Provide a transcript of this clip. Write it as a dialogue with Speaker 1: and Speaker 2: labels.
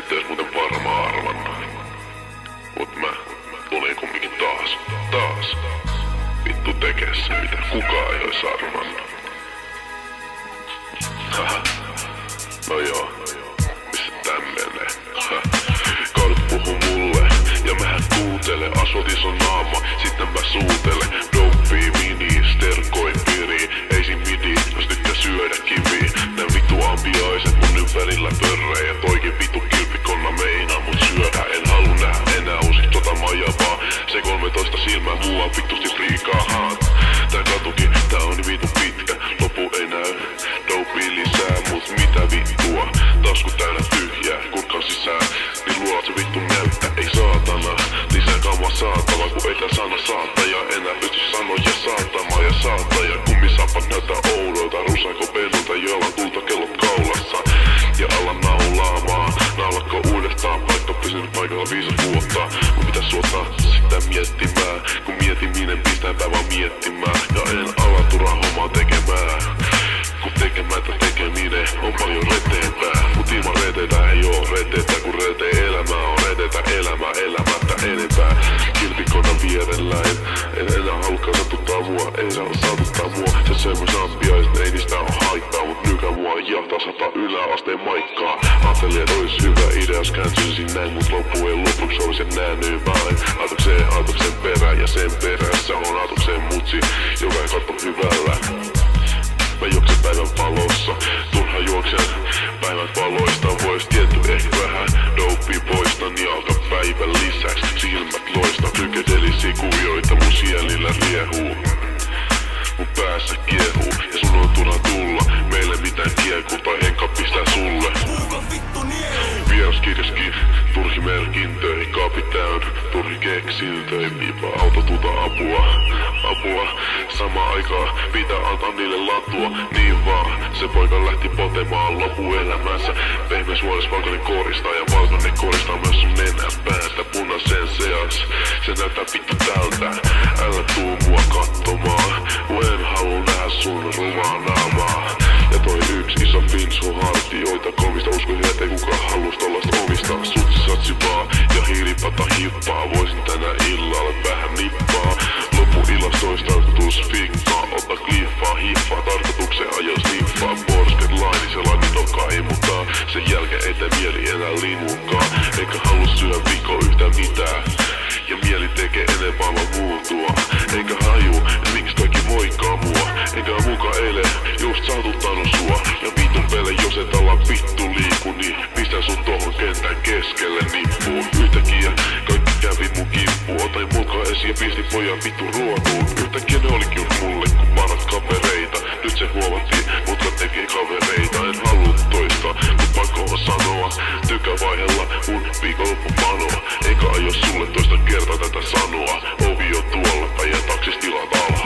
Speaker 1: ette ois muuten varmaan arvannut. Mut mä tulin kumminkin taas. Vittu tekee se, mitä kukaan ei ois arvannut. Haha. No joo, missä tän menee? Kaudet puhuu mulle ja mähän kuuntelen. Asfaltis on naama, sitten mä suutelen. Dopii mini, sterkoi piri. Ei sin midi, jos tykkää syödä kiviä. Nää vittu ambiaiset mun ympärillä pörree. Ja toikin vittu kilpikonna meinaa mut syödä. En halu nähdä enää uusi tota majavaa. Se 13 silmää mua vittusti liikaa haat. Tää katukin, tää on vittu pitkä. Lopu ei näy, dopii lisää. Mut mitä vittua, tasku täynnä tyhjää. Kurkkaan sisään, niin luot se vittu näyttä. Ei saatana, lisää kamaa saatava. Kun ei tää sana saattaja enää pysty sanoja saatamaan. Ja saattaja kummisappat näyttää oudolta. Rusako pennulta, joilla on kultakellot kaulassa. Ja alla naulaamaan, naulakko uudestaan. Vaikka pysynyt paikalla 5 vuotta. Mut pitäis suottaa sitä miettimään. Kun mietiminen pistää päivän miettimään. Ja en ala turhaa hommaa tekemään. Kun tekemättä tekeminen on paljon reteempää. Mut ilman reteitä ei oo reteitä. Kun reteen elämä on reteitä elämää elämättä enempää. Kilpikonan vierellä en enää halukkaan satuttaa mua. Ei saa satuttaa mua. Se semmois ampiaiset ei niistä oo haittaa. Mut nykä mua jahtaa 100 yläasteen maikkaa. Ajattelin et ois hyvä idea jos kääntyisin näin. Mut loppujen lopuks olisin nähnyt vain Aatoksen perä ja sen perässä on Aatoksen mutsi, joka ei katso hyvällä. Mä juoksen päivän valossa, turha juoksen päivän valoista. Vois tietty ehkä vähän dopea poistan ja alkaa päivän lisäks. Silmät loista, psykedelisiä kuvioita mun sielillä riehuu. Mun päässä kiehuu ja sun on turha tulla. Meille mitään kiekuu tai henka pistää sulle. Vieraskirjaskin, turhi merkintöihin, kaapi täynnä, turhi keksiltöihin. Viipa autotuta apua, samaan aikaan pitää antaa niille latua. Niin vaan, se poika lähti potemaan lopuelämänsä. Pehmeä suolis valkoinen koristaa ja valkoinen koristaa myös sun nenän päätä punaisen seas. Se näyttää vittu tältä, älä tuu mua katsomaan. En halua nähdä sun rumaa naamaa. Ja toi yksi iso pinsu hartioita komista. Uskon ettei kukaan halus tollaista omista. Sutsisatsi vaan ja hiilipata hippaa. Voisin tänä illalla vähän nippaa. Loppuillastois tarkoitus fikkaa. Ota kliffaa, hiffaa, tarkoituksen ajo sniffaa. Porsket laini, se laini toka imuttaa. Sen jälkeen ei tee mieli enää limukaan. Eikä halua syö viikko yhtä mitään. Ja mieli tekee enemmän vaan muuttua. Eikä haju, miksi kaikki moikkaa mua. Eikä muka eilen just satuttanut sua. Ja vitun pele, jos et ala vittu liiku, niin pistän sun tohon kentän keskelle nippuun. Yhtäkkiä kaikki kävi mun kimppuun. Otain mukaan esiin ja pistin pojan vittu ruotuun. Yhtäkkiä ne olikin just mulle kun parat kavereita. Nyt se huomattiin, mutta teki kavereita. En halua toista, mut pakko on sanoa. Tykävaiheella mun viikonloppumanoa. Eikä aio sulle toista kertaa tätä sanoa. Ovi on tuolla, päijän taksis tilat alhaalla.